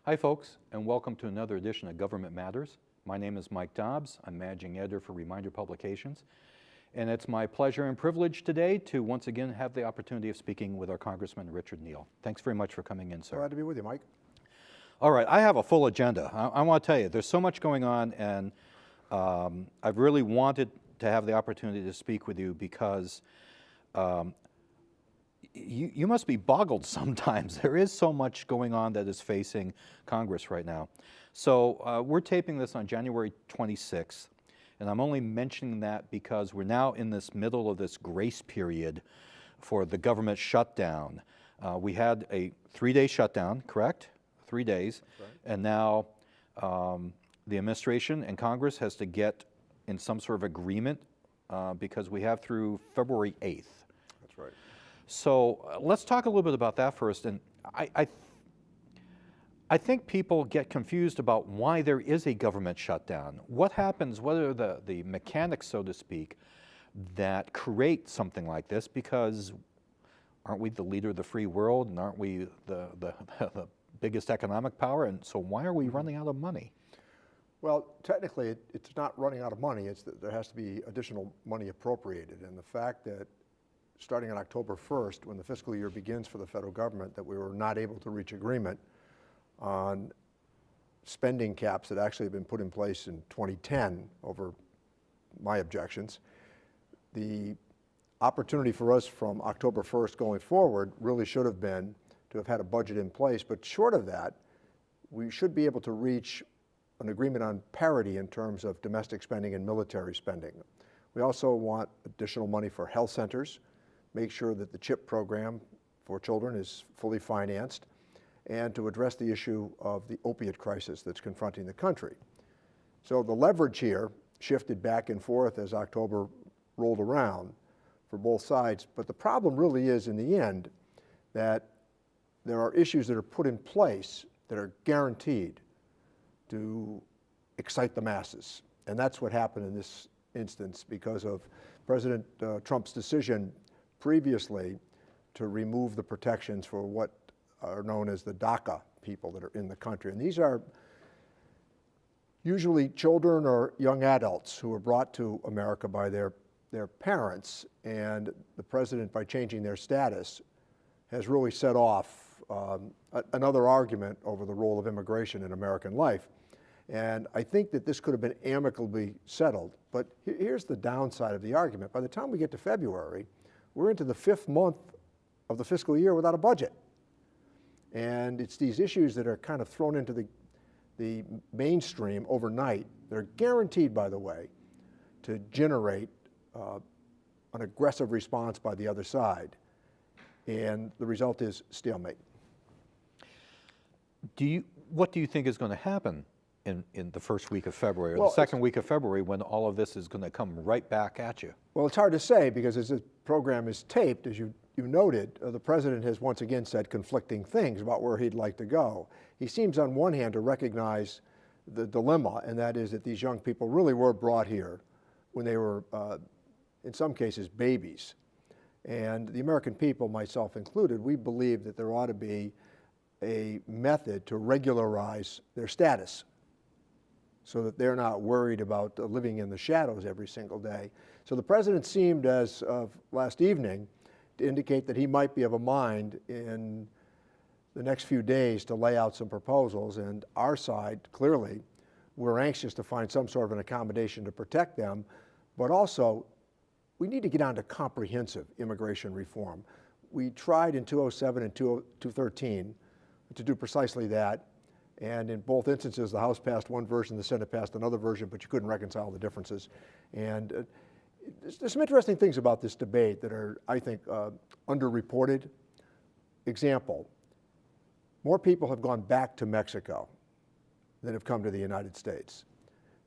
Hi folks, and welcome to another edition of Government Matters. My name is Mike Dobbs. I'm Managing Editor for Reminder Publications. And it's my pleasure and privilege today to once again have the opportunity of speaking with our Congressman, Richard Neal. Thanks very much for coming in, sir. Glad to be with you, Mike. All right, I have a full agenda. I want to tell you, there's so much going on, and I've really wanted to have the opportunity to speak with you because you must be boggled sometimes. There is so much going on that is facing Congress right now. So we're taping this on January 26th, and I'm only mentioning that because we're now in this middle of this grace period for the government shutdown. We had a 3-day shutdown, correct? 3 days. That's right. And now the administration and Congress has to get in some sort of agreement because we have through February 8th. That's right. So let's talk a little bit about that first. And I think people get confused about why there is a government shutdown. What happens, what are the mechanics, so to speak, that create something like this? Because aren't we the leader of the free world, and aren't we the biggest economic power? And so why are we running out of money? Well, technically, it's not running out of money. It's that there has to be additional money appropriated. And the fact that starting on October 1st, when the fiscal year begins for the federal government, that we were not able to reach agreement on spending caps that actually have been put in place in 2010 over my objections. The opportunity for us from October 1st going forward really should have been to have had a budget in place, but short of that, we should be able to reach an agreement on parity in terms of domestic spending and military spending. We also want additional money for health centers, make sure that the CHIP program for children is fully financed, and to address the issue of the opiate crisis that's confronting the country. So the leverage here shifted back and forth as October rolled around for both sides, but the problem really is, in the end, that there are issues that are put in place that are guaranteed to excite the masses. And that's what happened in this instance because of President Trump's decision previously to remove the protections for what are known as the DACA people that are in the country. And these are usually children or young adults who are brought to America by their parents. And the president, by changing their status, has really set off another argument over the role of immigration in American life. And I think that this could have been amicably settled. But here's the downside of the argument. By the time we get to February, we're into the 5th month of the fiscal year without a budget. And it's these issues that are kind of thrown into the mainstream overnight. They're guaranteed, by the way, to generate an aggressive response by the other side. And the result is stalemate. What do you think is going to happen in the first week of February or well, the second week of February when all of this is going to come right back at you? Well, it's hard to say because as this program is taped, as you noted, the president has once again said conflicting things about where he'd like to go. He seems on one hand to recognize the dilemma, and that is that these young people really were brought here when they were, in some cases, babies. And the American people, myself included, we believe that there ought to be a method to regularize their status so that they're not worried about living in the shadows every single day. So the president seemed, as of last evening, to indicate that he might be of a mind in the next few days to lay out some proposals. And our side, clearly, we're anxious to find some sort of an accommodation to protect them, but also we need to get on to comprehensive immigration reform. We tried in 2007 and 2013 to do precisely that. And in both instances, the House passed one version, the Senate passed another version, but you couldn't reconcile the differences. And there's some interesting things about this debate that are, I think, underreported. Example, more people have gone back to Mexico than have come to the United States.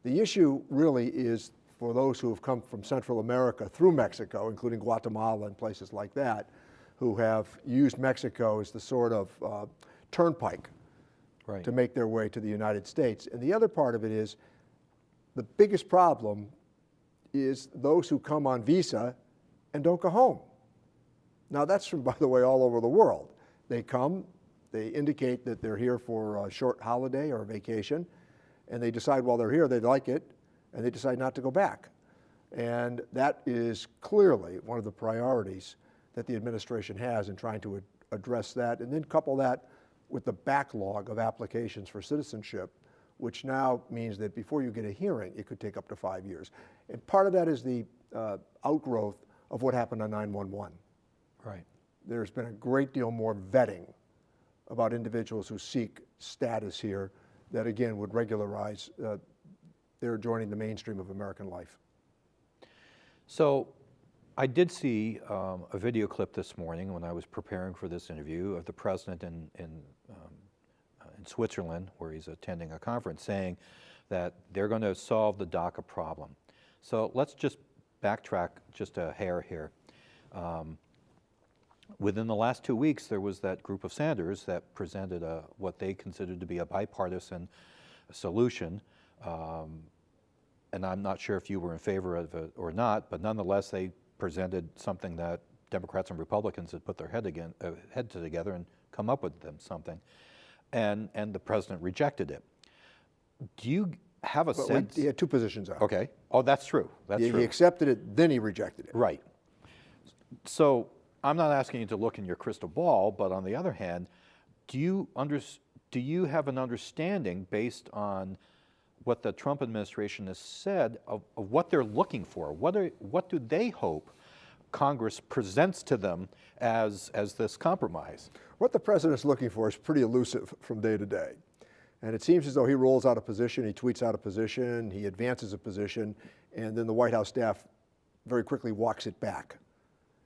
The issue really is for those who have come from Central America through Mexico, including Guatemala and places like that, who have used Mexico as the sort of turnpike to make their way to the United States. And the other part of it is the biggest problem is those who come on visa and don't go home. Now that's from, by the way, all over the world. They come, They indicate that they're here for a short holiday or a vacation, and they decide while they're here they like it, and they decide not to go back. And that is clearly one of the priorities that the administration has in trying to address that, and then couple that with the backlog of applications for citizenship, which now means that before you get a hearing, it could take up to 5 years. And part of that is the outgrowth of what happened on 9/11. Right. There's been a great deal more vetting about individuals who seek status here that, again, would regularize their joining the mainstream of American life. So I did see a video clip this morning when I was preparing for this interview of the president in Switzerland, where he's attending a conference, saying that they're going to solve the DACA problem. So let's just backtrack just a hair here. Within the last 2 weeks, there was that group of senators that presented what they considered to be a bipartisan solution. And I'm not sure if you were in favor of it or not, but nonetheless, they presented something that Democrats and Republicans had put their heads together and come up with something. And the president rejected it. Do you have a sense? He had two positions on it. Okay. Oh, that's true. That's true. He accepted it, then he rejected it. Right. So I'm not asking you to look in your crystal ball, but on the other hand, do you have an understanding based on what the Trump administration has said of what they're looking for? What do they hope Congress presents to them as this compromise? What the president's looking for is pretty elusive from day to day. And it seems as though he rolls out a position, he tweets out a position, he advances a position, and then the White House staff very quickly walks it back.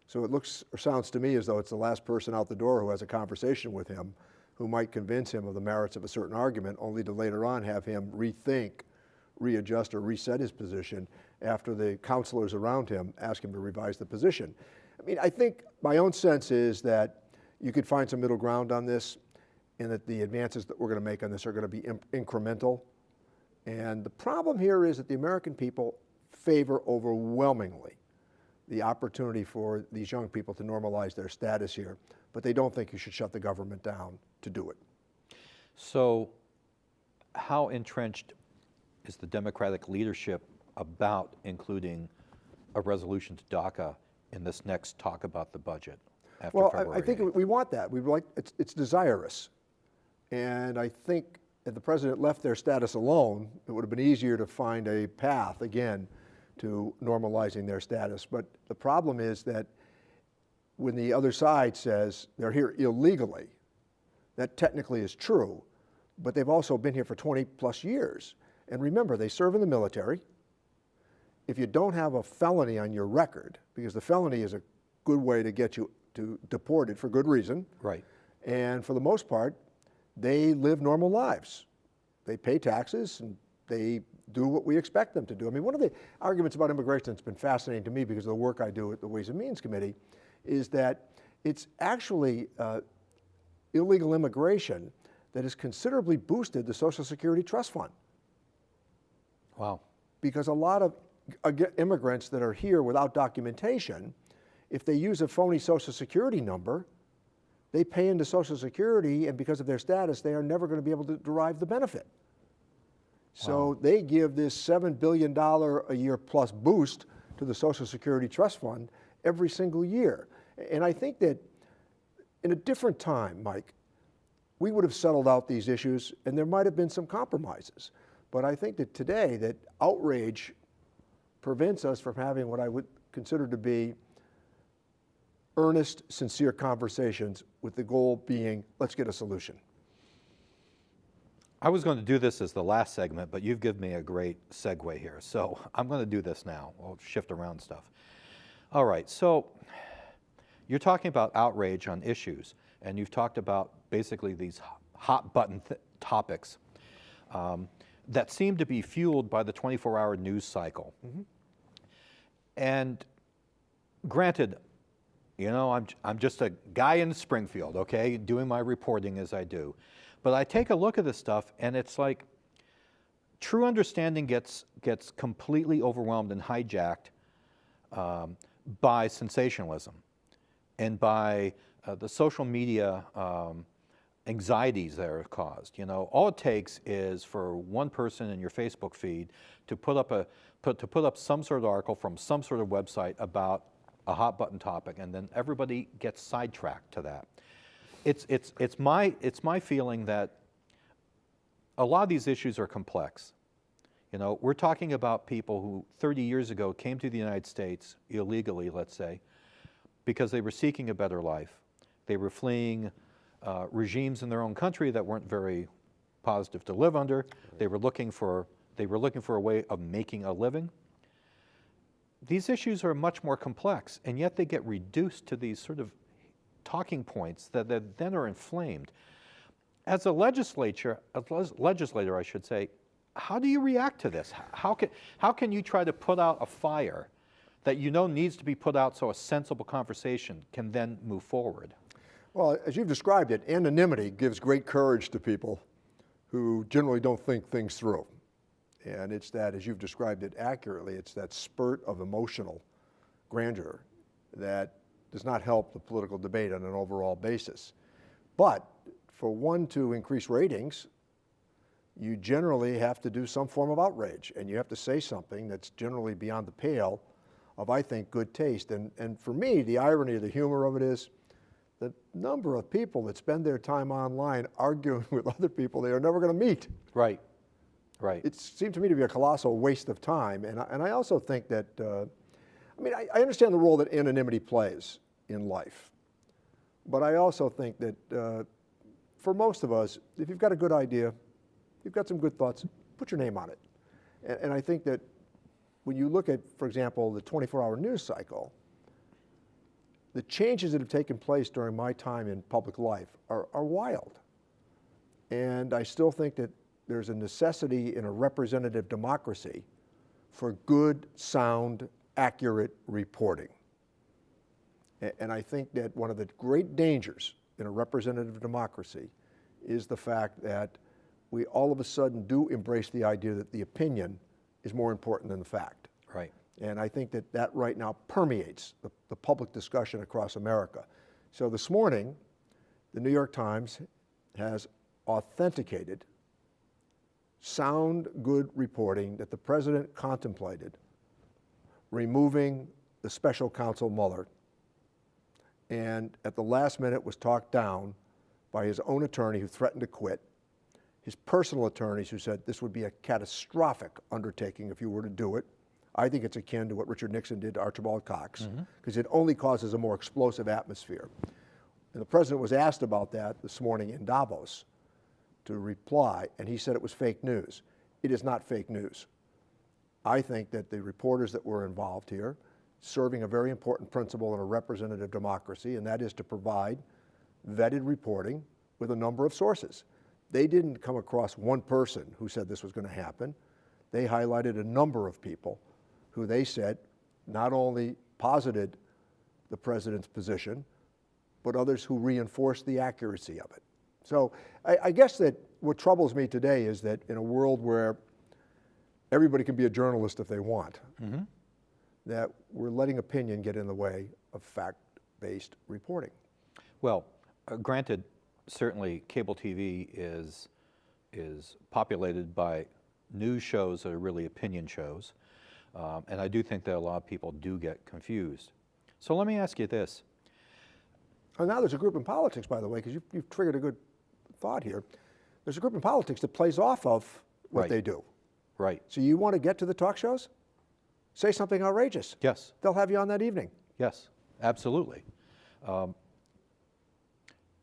So it looks or sounds to me as though it's the last person out the door who has a conversation with him who might convince him of the merits of a certain argument, only to later on have him rethink, readjust, or reset his position after the counselors around him ask him to revise the position. I mean, I think my own sense is that you could find some middle ground on this, and that the advances that we're going to make on this are going to be incremental. And the problem here is that the American people favor overwhelmingly the opportunity for these young people to normalize their status here, but they don't think you should shut the government down to do it. So how entrenched is the Democratic leadership about including a resolution to DACA in this next talk about the budget after February I think 8th? we want that. It's desirous. And I think if the president left their status alone, it would have been easier to find a path, again, to normalizing their status. But the problem is that when the other side says they're here illegally, that technically is true, but they've also been here for 20 plus years. And remember, they serve in the military. If you don't have a felony on your record, because the felony is a good way to get you deported for good reason. Right. And for the most part, they live normal lives. They pay taxes and they do what we expect them to do. I mean, one of the arguments about immigration that's been fascinating to me because of the work I do at the Ways and Means Committee is that it's actually illegal immigration that has considerably boosted the Social Security Trust Fund. Wow. Because a lot of immigrants that are here without documentation, if they use a phony Social Security number, they pay into Social Security, and because of their status, they are never going to be able to derive the benefit. So Wow. they give this $7 billion a year plus boost to the Social Security Trust Fund every single year. And I think that in a different time, Mike, we would have settled out these issues and there might have been some compromises. But I think that today, that outrage prevents us from having what I would consider to be earnest, sincere conversations with the goal being, let's get a solution. I was going to do this as the last segment, but you've given me a great segue here. So I'm going to do this now. We'll shift around stuff. All right, so you're talking about outrage on issues, and you've talked about basically these hot button topics that seem to be fueled by the 24-hour news cycle. Mm-hmm. And granted, you know, I'm just a guy in Springfield, okay, doing my reporting as I do. But I take a look at this stuff, and it's like true understanding gets completely overwhelmed and hijacked by sensationalism and by the social media anxieties that are caused. You know, all it takes is for one person in your Facebook feed to put up some sort of article from some sort of website about a hot button topic, and then everybody gets sidetracked to that. It's my feeling that a lot of these issues are complex. You know, we're talking about people who 30 years ago came to the United States illegally, let's say, because they were seeking a better life. They were fleeing regimes in their own country that weren't very positive to live under. They were looking for a way of making a living. These issues are much more complex, and yet they get reduced to these sort of talking points that then are inflamed. As a legislator, I should say, how do you react to this? How can you try to put out a fire that you know needs to be put out so a sensible conversation can then move forward? Well, as you've described it, anonymity gives great courage to people who generally don't think things through. And it's that, as you've described it accurately, it's that spurt of emotional grandeur that does not help the political debate on an overall basis. But for one to increase ratings, you generally have to do some form of outrage, and you have to say something that's generally beyond the pale of, I think, good taste. And for me, the irony, the humor of it is the number of people that spend their time online arguing with other people they are never going to meet. Right, right. It seemed to me to be a colossal waste of time. And I also think that, I understand the role that anonymity plays in life. But I also think that for most of us, if you've got a good idea, you've got some good thoughts, put your name on it. And I think that when you look at, for example, the 24-hour news cycle, the changes that have taken place during my time in public life are wild. And I still think that there's a necessity in a representative democracy for good, sound, accurate reporting. And I think that one of the great dangers in a representative democracy is the fact that we all of a sudden do embrace the idea that the opinion is more important than the fact. Right. And I think that that right now permeates the public discussion across America. So this morning, the New York Times has authenticated sound, good reporting that the president contemplated removing the special counsel Mueller, and at the last minute was talked down by his own attorney who threatened to quit, his personal attorneys who said this would be a catastrophic undertaking if you were to do it. I think it's akin to what Richard Nixon did to Archibald Cox, because it only causes a more explosive atmosphere. And the president was asked about that this morning in Davos to reply, and he said it was fake news. It is not fake news. I think that the reporters that were involved here, serving a very important principle in a representative democracy, and that is to provide vetted reporting with a number of sources. They didn't come across one person who said this was going to happen. They highlighted a number of people who they said not only posited the president's position, but others who reinforced the accuracy of it. So I guess that what troubles me today is that in a world where everybody can be a journalist if they want, that we're letting opinion get in the way of fact-based reporting. Well, granted, certainly cable TV is populated by news shows that are really opinion shows, and I do think that a lot of people do get confused. So let me ask you this. And now there's a group in politics, by the way, because you've triggered a good thought here. There's a group in politics that plays off of what they do. Right. So you want to get to the talk shows? Say something outrageous. Yes. They'll have you on that evening. Yes, absolutely.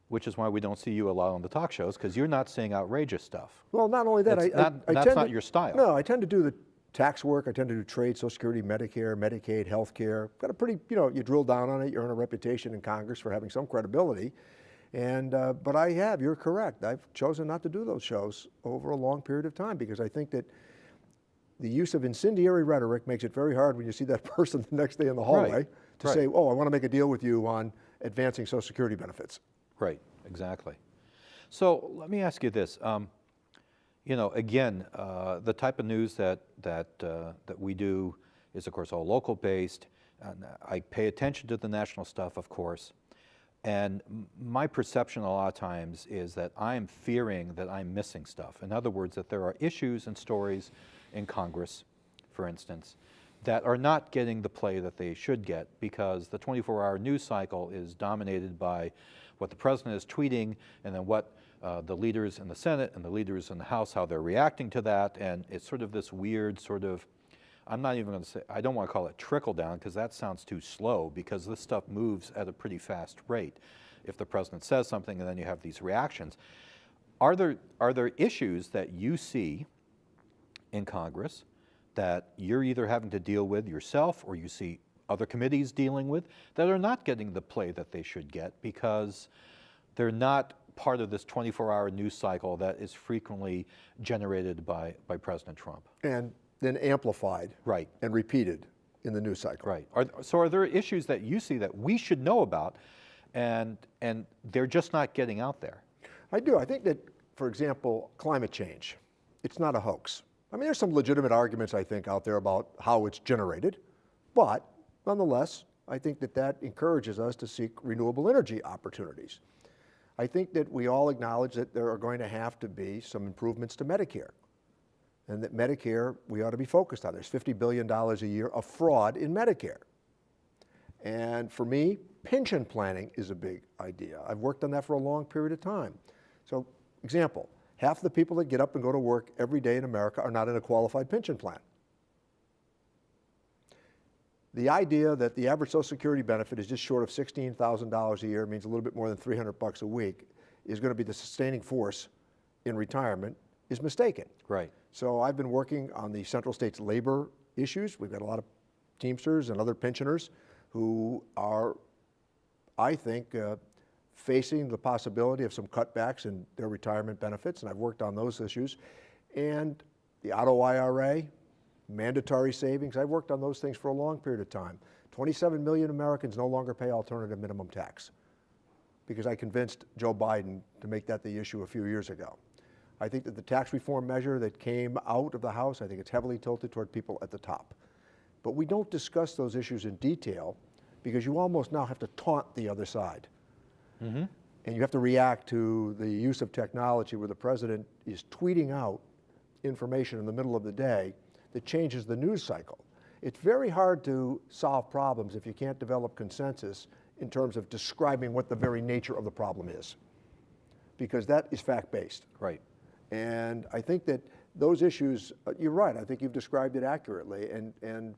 Which is why we don't see you a lot on the talk shows, because you're not saying outrageous stuff. Well, not only that, that's not your style. No, I tend to do the tax work. I tend to do trade, Social Security, Medicare, Medicaid, healthcare. Got a pretty, you drill down on it, you earn a reputation in Congress for having some credibility. And, but you're correct. I've chosen not to do those shows over a long period of time because I think that the use of incendiary rhetoric makes it very hard when you see that person the next day in the hallway to say, oh, I want to make a deal with you on advancing Social Security benefits. Right, exactly. So let me ask you this. Again, the type of news that we do is, of course, all local based. And I pay attention to the national stuff, of course. And my perception a lot of times is that I'm fearing that I'm missing stuff. In other words, that there are issues and stories in Congress, for instance, that are not getting the play that they should get because the 24-hour news cycle is dominated by what the president is tweeting and then what the leaders in the Senate and the leaders in the House, how they're reacting to that. And it's sort of this weird sort of, I'm not even going to say, I don't want to call it trickle down because that sounds too slow because this stuff moves at a pretty fast rate. If the president says something and then you have these reactions. Are there issues that you see in Congress that you're either having to deal with yourself or you see other committees dealing with that are not getting the play that they should get because they're not part of this 24-hour news cycle that is frequently generated by President Trump? And then amplified right. and repeated in the news cycle. Right. So are there issues that you see that we should know about and they're just not getting out there? I do. I think that, for example, climate change, it's not a hoax. I mean, there's some legitimate arguments, I think, out there about how it's generated, but nonetheless, I think that that encourages us to seek renewable energy opportunities. I think that we all acknowledge that there are going to have to be some improvements to Medicare, and that Medicare we ought to be focused on. There's $50 billion a year of fraud in Medicare. And for me, pension planning is a big idea. I've worked on that for a long period of time. So, example, half the people that get up and go to work every day in America are not in a qualified pension plan. The idea that the average Social Security benefit is just short of $16,000 a year, means a little bit more than $300 a week, is going to be the sustaining force in retirement is mistaken. Right. So I've been working on the Central States labor issues. We've got a lot of Teamsters and other pensioners who are, I think, facing the possibility of some cutbacks in their retirement benefits, and I've worked on those issues. And the auto IRA, mandatory savings, I've worked on those things for a long period of time. 27 million Americans no longer pay alternative minimum tax because I convinced Joe Biden to make that the issue a few years ago. I think that the tax reform measure that came out of the House, I think it's heavily tilted toward people at the top. But we don't discuss those issues in detail because you almost now have to taunt the other side. Mm-hmm. And you have to react to the use of technology where the president is tweeting out information in the middle of the day that changes the news cycle. It's very hard to solve problems if you can't develop consensus in terms of describing what the very nature of the problem is, because that is fact-based. Right. And I think that those issues, you're right, I think you've described it accurately, and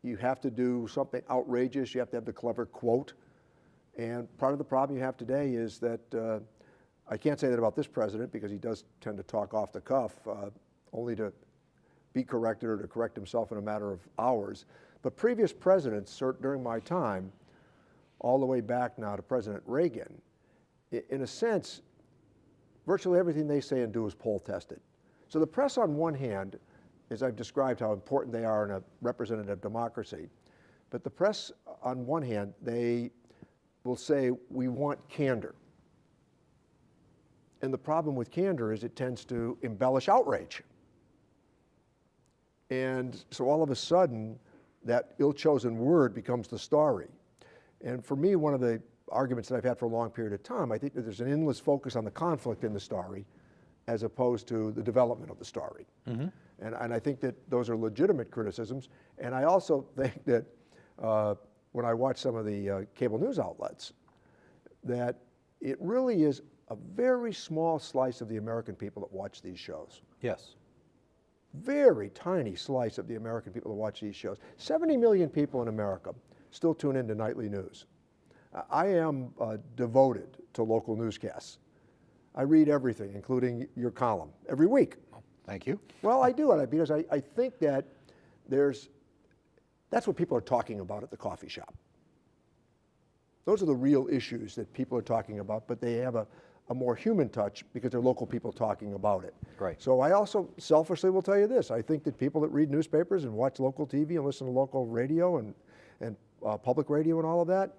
you have to do something outrageous, you have to have the clever quote, and part of the problem you have today is that, I can't say that about this president because he does tend to talk off the cuff, only to be corrected or to correct himself in a matter of hours. But previous presidents during my time, all the way back now to President Reagan, in a sense, virtually everything they say and do is poll tested. So the press on one hand, as I've described how important they are in a representative democracy, but the press on one hand, they will say, we want candor. And the problem with candor is it tends to embellish outrage. And so all of a sudden, that ill-chosen word becomes the story. And for me, one of the arguments that I've had for a long period of time, I think that there's an endless focus on the conflict in the story as opposed to the development of the story. Mm-hmm. And I think that those are legitimate criticisms. And I also think that when I watch some of the cable news outlets, that it really is a very small slice of the American people that watch these shows. Yes. Very tiny slice of the American people that watch these shows. 70 million people in America still tune into nightly news. I am devoted to local newscasts. I read everything, including your column, every week. Thank you. Well, I do it because I think that that's what people are talking about at the coffee shop. Those are the real issues that people are talking about, but they have a more human touch because they're local people talking about it. Right. So I also selfishly will tell you this. I think that people that read newspapers and watch local TV and listen to local radio and public radio and all of that,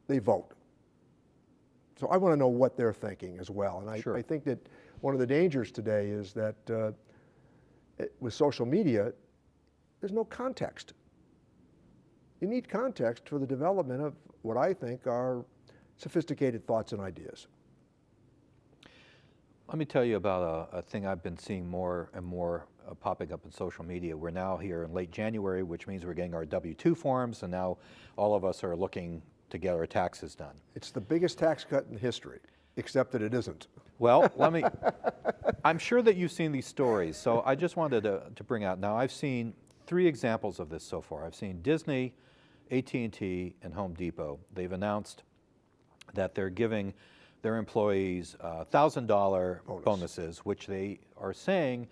they vote. So I want to know what they're thinking as well. And I think that one of the dangers today is that with social media, there's no context. You need context for the development of what I think are sophisticated thoughts and ideas. Let me tell you about a thing I've been seeing more and more popping up in social media. We're now here in late January, which means we're getting our W-2 forms, and now all of us are looking to get our taxes done. It's the biggest tax cut in history, except that it isn't. Well, I'm sure that you've seen these stories, so I just wanted to bring out, now I've seen 3 examples of this so far. I've seen Disney, AT&T, and Home Depot. They've announced that they're giving their employees $1,000 bonuses, which they are saying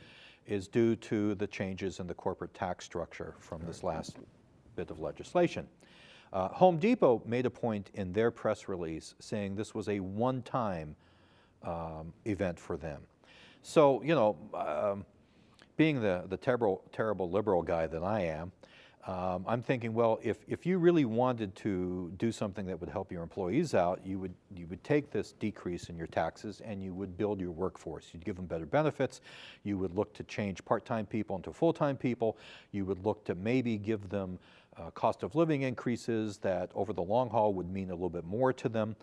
is due to the changes in the corporate tax structure from this last bit of legislation. Home Depot made a point in their press release saying this was a one-time event for them. So, you know, being the terrible liberal guy that I am, I'm thinking, well, if you really wanted to do something that would help your employees out, you would take this decrease in your taxes and you would build your workforce. You'd give them better benefits. You would look to change part-time people into full-time people. You would look to maybe give them cost of living increases that over the long haul would mean a little bit more to them.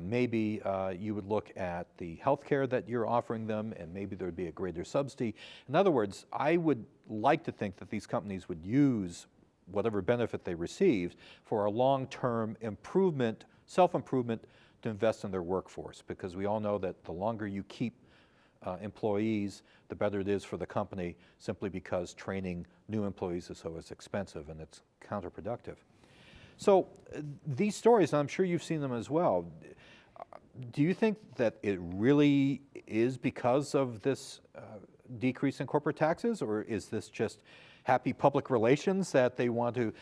Maybe you would look at the health care that you're offering them, and maybe there would be a greater subsidy. In other words, I would like to think that these companies would use whatever benefit they received for a long-term improvement, self-improvement to invest in their workforce, because we all know that the longer you keep employees, the better it is for the company, simply because training new employees is so expensive and it's counterproductive. So these stories, and I'm sure you've seen them as well, do you think that it really is because of this decrease in corporate taxes, or is this just happy public relations that they want to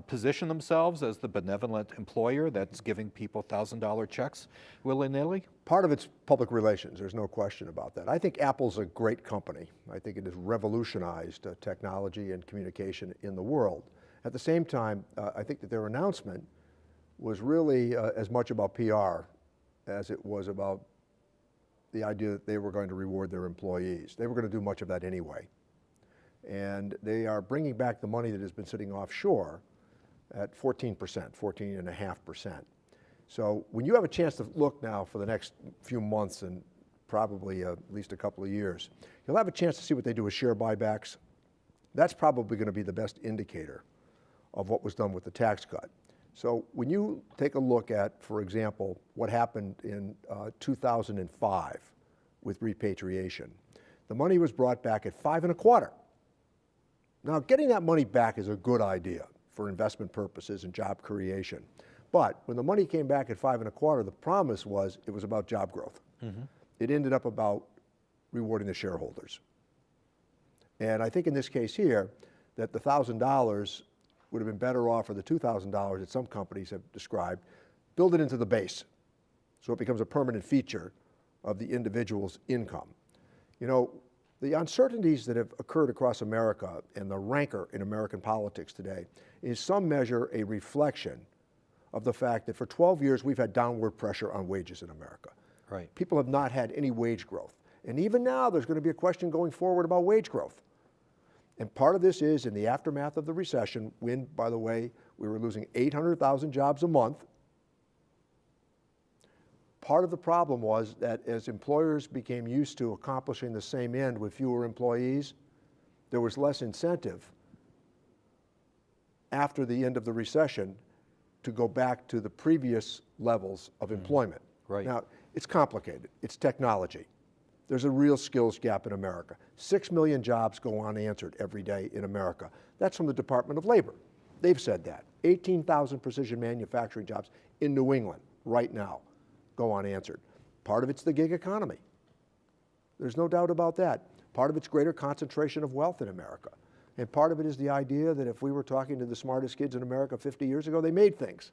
position themselves as the benevolent employer that's giving people $1,000 checks willy-nilly? Part of it's public relations, there's no question about that. I think Apple's a great company. I think it has revolutionized technology and communication in the world. At the same time, I think that their announcement was really as much about PR as it was about the idea that they were going to reward their employees. They were going to do much of that anyway. And they are bringing back the money that has been sitting offshore at 14%, 14.5%. So when you have a chance to look now for the next few months and probably at least a couple of years, you'll have a chance to see what they do with share buybacks. That's probably going to be the best indicator of what was done with the tax cut. So when you take a look at, for example, what happened in 2005 with repatriation, the money was brought back at 5.25%. Now, getting that money back is a good idea for investment purposes and job creation. But when the money came back at 5.25%, the promise was it was about job growth. Mm-hmm. It ended up about rewarding the shareholders. And I think in this case here, that the $1,000 would have been better off, or the $2,000 that some companies have described, build it into the base so it becomes a permanent feature of the individual's income. You know, the uncertainties that have occurred across America and the rancor in American politics today is some measure a reflection of the fact that for 12 years we've had downward pressure on wages in America. Right. People have not had any wage growth. And even now there's going to be a question going forward about wage growth. And part of this is in the aftermath of the recession, when, by the way, we were losing 800,000 jobs a month. Part of the problem was that as employers became used to accomplishing the same end with fewer employees, there was less incentive after the end of the recession to go back to the previous levels of employment. Right. Now, it's complicated. It's technology. There's a real skills gap in America. 6 million jobs go unanswered every day in America. That's from the Department of Labor. They've said that. 18,000 precision manufacturing jobs in New England right now go unanswered. Part of it's the gig economy. There's no doubt about that. Part of it's greater concentration of wealth in America. And part of it is the idea that if we were talking to the smartest kids in America 50 years ago, they made things.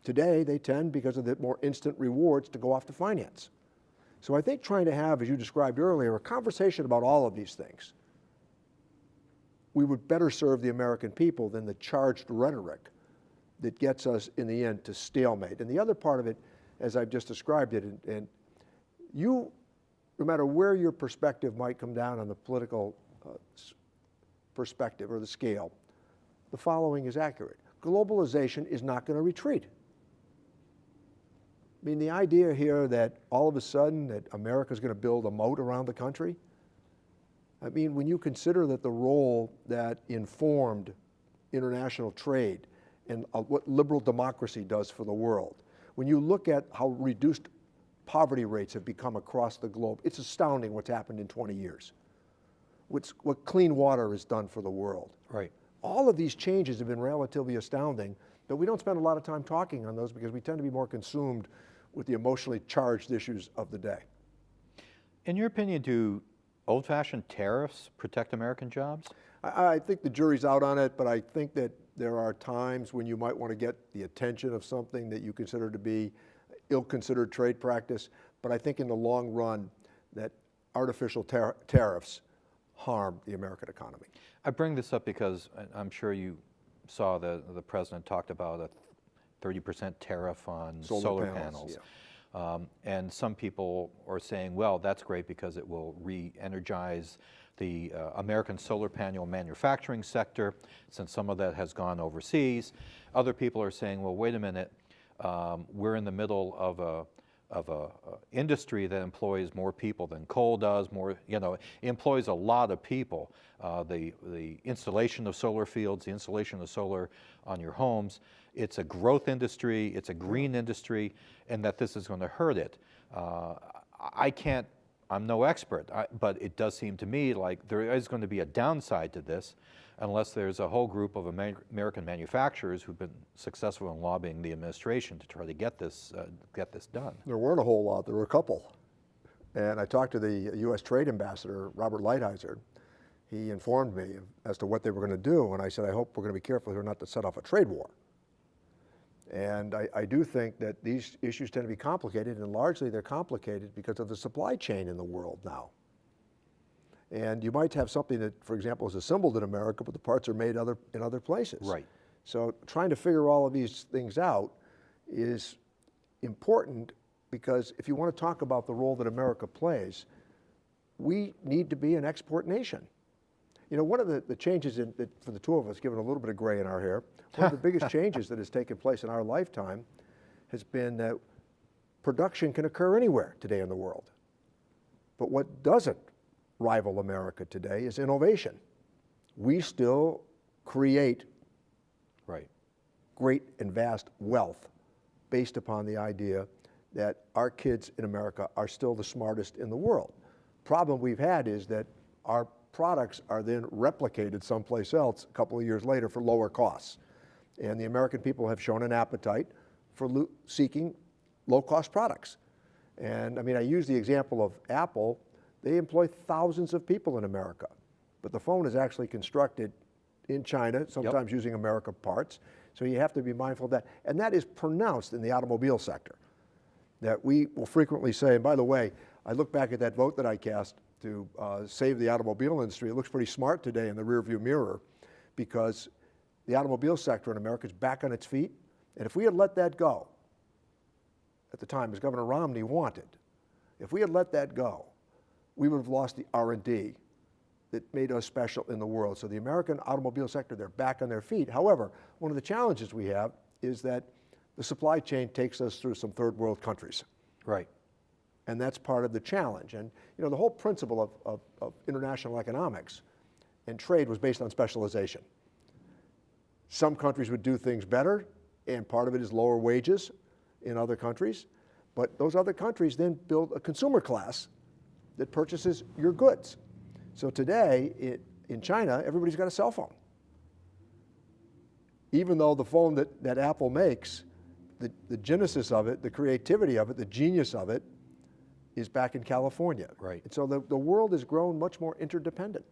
Today, they tend, because of the more instant rewards, to go off to finance. So I think trying to have, as you described earlier, a conversation about all of these things, we would better serve the American people than the charged rhetoric that gets us, in the end, to stalemate. And the other part of it, as I've just described it, and you, no matter where your perspective might come down on the political perspective or the scale, the following is accurate. Globalization is not going to retreat. I mean, the idea here that all of a sudden that America's going to build a moat around the country, I mean, when you consider that the role that informed international trade and what liberal democracy does for the world, when you look at how reduced poverty rates have become across the globe, it's astounding what's happened in 20 years. What clean water has done for the world. Right. All of these changes have been relatively astounding, but we don't spend a lot of time talking on those because we tend to be more consumed with the emotionally charged issues of the day. In your opinion, do old-fashioned tariffs protect American jobs? I think the jury's out on it, but I think that there are times when you might want to get the attention of something that you consider to be ill-considered trade practice, but I think in the long run that artificial tariffs harm the American economy. I bring this up because I'm sure you saw the president talked about a 30% tariff on solar panels. Yeah. And some people are saying, well, that's great because it will re-energize the American solar panel manufacturing sector, since some of that has gone overseas. Other people are saying, well, wait a minute, we're in the middle of a industry that employs more people than coal does, employs a lot of people. The installation of solar fields, the installation of solar on your homes, it's a growth industry, it's a green industry, and that this is going to hurt it. I'm no expert, but it does seem to me like there is going to be a downside to this unless there's a whole group of American manufacturers who've been successful in lobbying the administration to try to get this done. There weren't a whole lot, there were a couple. And I talked to the U.S. Trade Ambassador, Robert Lighthizer. He informed me as to what they were going to do, and I said, I hope we're going to be careful here not to set off a trade war. And I do think that these issues tend to be complicated, and largely they're complicated because of the supply chain in the world now. And you might have something that, for example, is assembled in America, but the parts are made in other places. Right. So trying to figure all of these things out is important because if you want to talk about the role that America plays, we need to be an export nation. You know, one of the changes for the two of us, given a little bit of gray in our hair, one of the biggest changes that has taken place in our lifetime has been that production can occur anywhere today in the world. But what doesn't rival America today is innovation. We still create great and vast wealth based upon the idea that our kids in America are still the smartest in the world. Problem we've had is that our products are then replicated someplace else a couple of years later for lower costs. And the American people have shown an appetite for seeking low-cost products. And I mean, I use the example of Apple. They employ thousands of people in America, but the phone is actually constructed in China, sometimes using American parts. So you have to be mindful of that. And that is pronounced in the automobile sector, that we will frequently say, and by the way, I look back at that vote that I cast to save the automobile industry. It looks pretty smart today in the rearview mirror because the automobile sector in America is back on its feet. And if we had let that go at the time, as Governor Romney wanted, if we had let that go, we would have lost the R&D that made us special in the world. So the American automobile sector, they're back on their feet. However, one of the challenges we have is that the supply chain takes us through some third world countries. Right. And that's part of the challenge. And you know, the whole principle of international economics and trade was based on specialization. Some countries would do things better, and part of it is lower wages in other countries. But those other countries then build a consumer class that purchases your goods. So today, in China, everybody's got a cell phone. Even though the phone that Apple makes, the genesis of it, the creativity of it, the genius of it, is back in California. Right. And so the world has grown much more interdependent.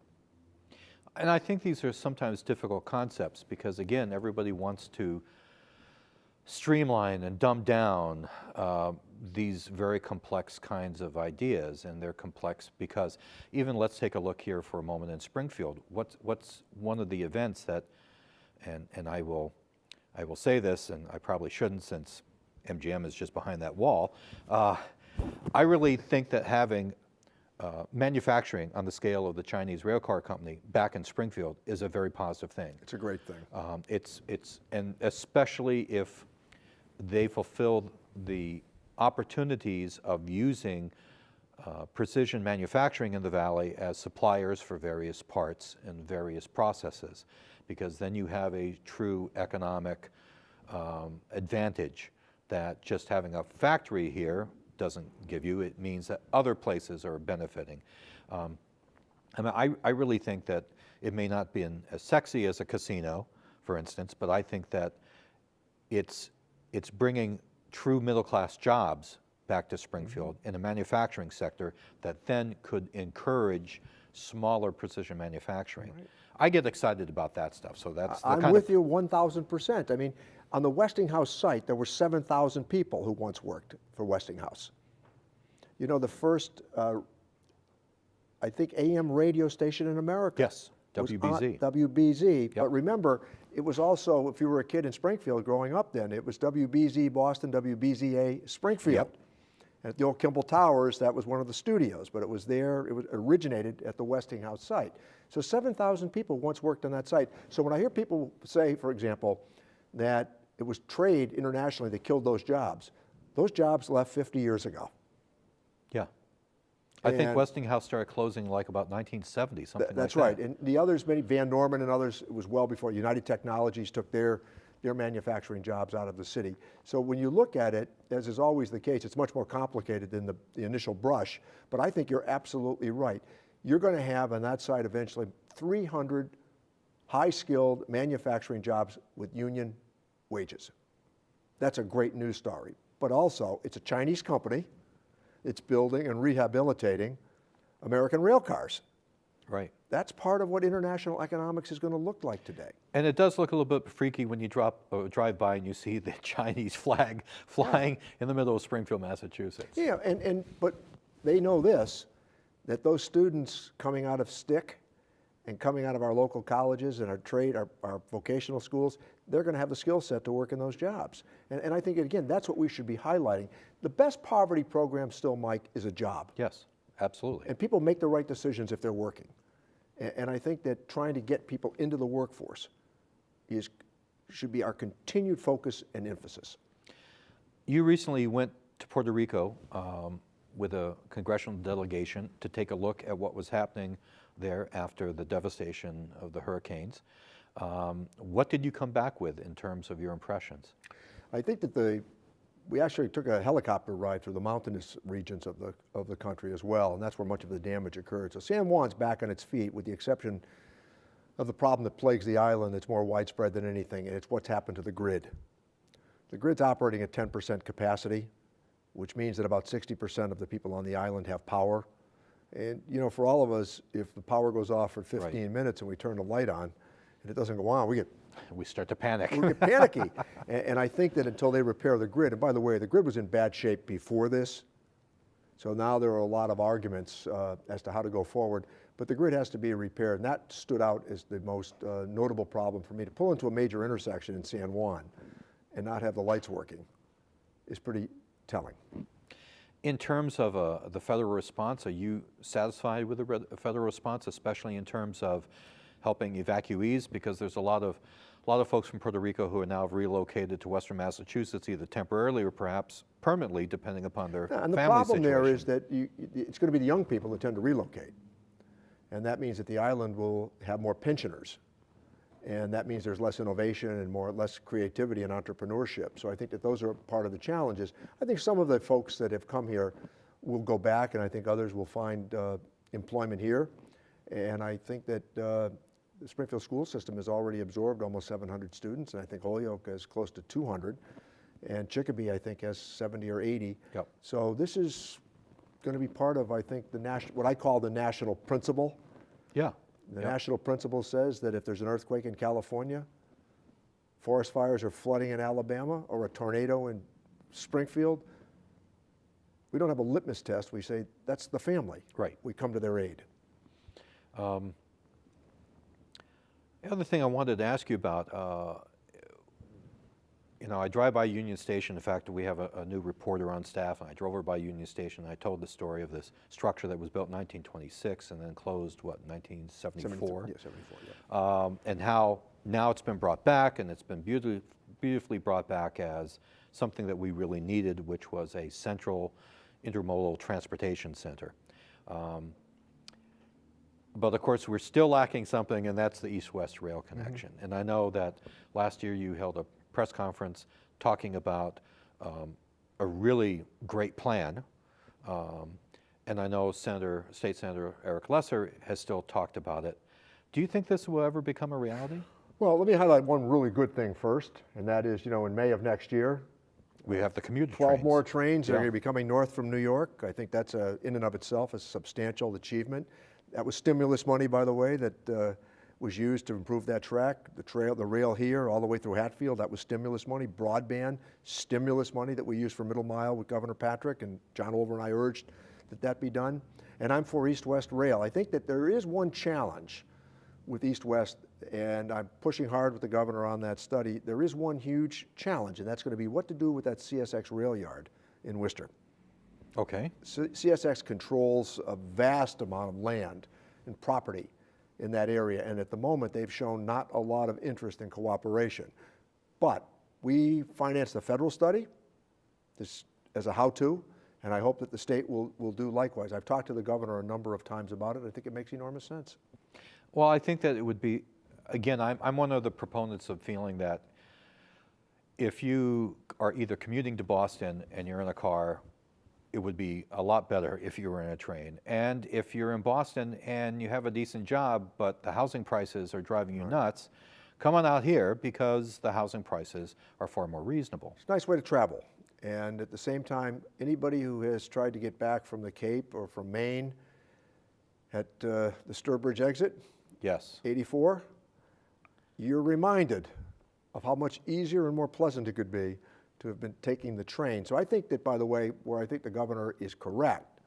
And I think these are sometimes difficult concepts because, again, everybody wants to streamline and dumb down these very complex kinds of ideas, and they're complex because even let's take a look here for a moment in Springfield. What's one of the events that, and I will say this, and I probably shouldn't since MGM is just behind that wall. I really think that having manufacturing on the scale of the Chinese railcar company back in Springfield is a very positive thing. It's a great thing. And especially if they fulfilled the opportunities of using precision manufacturing in the valley as suppliers for various parts and various processes, because then you have a true economic advantage that just having a factory here doesn't give you. It means that other places are benefiting. I mean, I really think that it may not be as sexy as a casino, for instance, but I think that it's bringing true middle-class jobs back to Springfield in a manufacturing sector that then could encourage smaller precision manufacturing. Right. I get excited about that stuff, so that's the I'm with you 1,000%. I mean, on the Westinghouse site, there were 7,000 people who once worked for Westinghouse. You know, the first, I think, AM radio station in America. Yes, WBZ. WBZ, yep. But remember, it was also, if you were a kid in Springfield growing up then, it was WBZ Boston, WBZA Springfield. Yep. At the old Kimball Towers, that was one of the studios, but it was there, it was originated at the Westinghouse site. So 7,000 people once worked on that site. So when I hear people say, for example, that it was trade internationally that killed those jobs left 50 years ago. Yeah. I think Westinghouse started closing like about 1970, something like that. That's right. And the others, many, Van Norman and others, it was well before. United Technologies took their manufacturing jobs out of the city. So when you look at it, as is always the case, it's much more complicated than the initial brush, but I think you're absolutely right. You're going to have on that side eventually 300 high-skilled manufacturing jobs with union wages. That's a great news story. But also, it's a Chinese company. It's building and rehabilitating American rail cars. Right. That's part of what international economics is going to look like today. And it does look a little bit freaky when you drive by and you see the Chinese flag flying in the middle of Springfield, Massachusetts. Yeah, but they know this, that those students coming out of STIC and coming out of our local colleges and our trade, our vocational schools, they're going to have the skill set to work in those jobs. And I think, again, that's what we should be highlighting. The best poverty program still, Mike, is a job. Yes, absolutely. And people make the right decisions if they're working. And I think that trying to get people into the workforce should be our continued focus and emphasis. You recently went to Puerto Rico with a congressional delegation to take a look at what was happening there after the devastation of the hurricanes. What did you come back with in terms of your impressions? I think that we actually took a helicopter ride through the mountainous regions of the country as well, and that's where much of the damage occurred. So San Juan's back on its feet, with the exception of the problem that plagues the island that's more widespread than anything, and it's what's happened to the grid. The grid's operating at 10% capacity, which means that about 60% of the people on the island have power. And you know, for all of us, if the power goes off for 15 minutes and we turn the light on and it doesn't go on, we start to panic. We get panicky. And I think that until they repair the grid, and by the way, the grid was in bad shape before this, so now there are a lot of arguments as to how to go forward, but the grid has to be repaired, and that stood out as the most notable problem for me. To pull into a major intersection in San Juan and not have the lights working is pretty telling. In terms of the federal response, are you satisfied with the federal response, especially in terms of helping evacuees? Because there's a lot of folks from Puerto Rico who are now relocated to Western Massachusetts, either temporarily or perhaps permanently, depending upon their family situation. And the problem there is that it's going to be the young people that tend to relocate. And that means that the island will have more pensioners. And that means there's less innovation and less creativity and entrepreneurship. So I think that those are part of the challenges. I think some of the folks that have come here will go back, and I think others will find employment here. And I think that the Springfield school system has already absorbed almost 700 students, and I think Holyoke has close to 200. And Chicopee, I think, has 70 or 80. Yep. So this is going to be part of, I think, what I call the national principle. Yeah. The national principle says that if there's an earthquake in California, forest fires are flooding in Alabama, or a tornado in Springfield, we don't have a litmus test. We say, that's the family. Right. We come to their aid. The other thing I wanted to ask you about, you know, I drive by Union Station. In fact, we have a new reporter on staff, and I drove over by Union Station, and I told the story of this structure that was built in 1926 and then closed, what, 1974? Yeah, 74, yeah. And how now it's been brought back, and it's been beautifully brought back as something that we really needed, which was a central intermodal transportation center. But of course, we're still lacking something, and that's the east-west rail connection. And I know that last year you held a press conference talking about a really great plan. And I know State Senator Eric Lesser has still talked about it. Do you think this will ever become a reality? Well, let me highlight one really good thing first, and that is, in May of next year, We have the commuter 12 trains. more trains that are Yeah. going to be coming north from New York. I think that's in and of itself a substantial achievement. That was stimulus money, by the way, that was used to improve that track, the rail here all the way through Hatfield. That was stimulus money. Broadband, stimulus money that we used for Middle Mile with Governor Patrick, and John Oliver and I urged that that be done. And I'm for east-west rail. I think that there is one challenge with east-west, and I'm pushing hard with the governor on that study. There is one huge challenge, and that's going to be what to do with that CSX rail yard in Worcester. Okay. CSX controls a vast amount of land and property in that area, and at the moment they've shown not a lot of interest in cooperation. But we financed the federal study this as a how-to, and I hope that the state will do likewise. I've talked to the governor a number of times about it. I think it makes enormous sense. Well, I think that it would be, again, I'm one of the proponents of feeling that if you are either commuting to Boston and you're in a car, it would be a lot better if you were in a train. And if you're in Boston and you have a decent job, but the housing prices are driving you nuts, come on out here because the housing prices are far more reasonable. It's a nice way to travel. And at the same time, anybody who has tried to get back from the Cape or from Maine at the Sturbridge exit, Yes. 84, you're reminded of how much easier and more pleasant it could be to have been taking the train. So I think that, by the way, where I think the governor is correct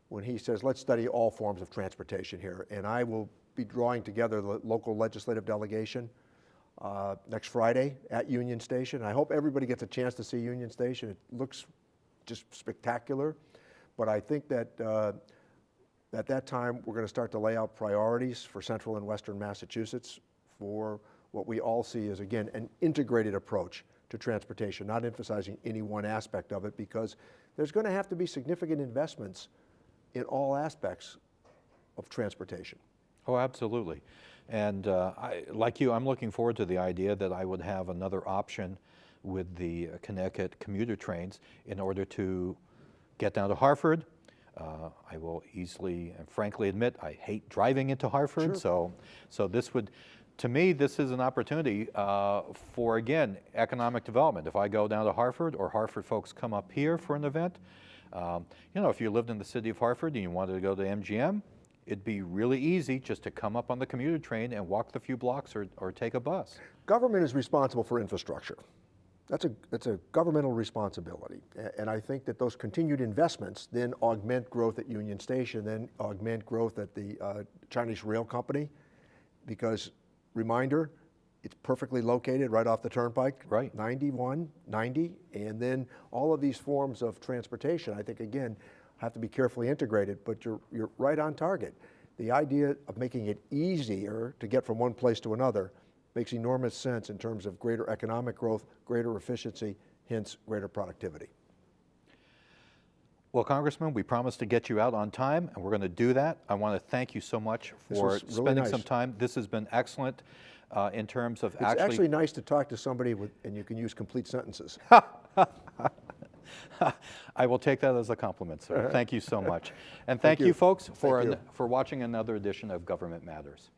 when he says, let's study all forms of transportation here. And I will be drawing together the local legislative delegation next Friday at Union Station. I hope everybody gets a chance to see Union Station. It looks just spectacular. But I think that at that time, we're going to start to lay out priorities for central and western Massachusetts for what we all see as, again, an integrated approach to transportation, not emphasizing any one aspect of it, because there's going to have to be significant investments in all aspects of transportation. Oh, absolutely. And like you, I'm looking forward to the idea that I would have another option with the Connecticut commuter trains in order to get down to Hartford. I will easily and frankly admit I hate driving into Hartford, so this would, to me, this is an opportunity for, again, economic development. If I go down to Hartford, or Hartford folks come up here for an event, if you lived in the city of Hartford and you wanted to go to MGM, it'd be really easy just to come up on the commuter train and walk the few blocks or take a bus. Government is responsible for infrastructure. That's a governmental responsibility. And I think that those continued investments then augment growth at Union Station, then augment growth at the Chinese Rail Company, because, reminder, it's perfectly located right off the turnpike, Right. 91, 90, and then all of these forms of transportation, I think, again, have to be carefully integrated, but you're right on target. The idea of making it easier to get from one place to another makes enormous sense in terms of greater economic growth, greater efficiency, hence greater productivity. Well, Congressman, we promised to get you out on time, and we're going to do that. I want to thank you so much for was really spending nice. some time. This has been excellent in terms of It's actually nice to talk to somebody and you can use complete sentences. I will take that as a compliment, sir. Thank you so much. And thank you. you, folks, Thank you. for watching another edition of Government Matters.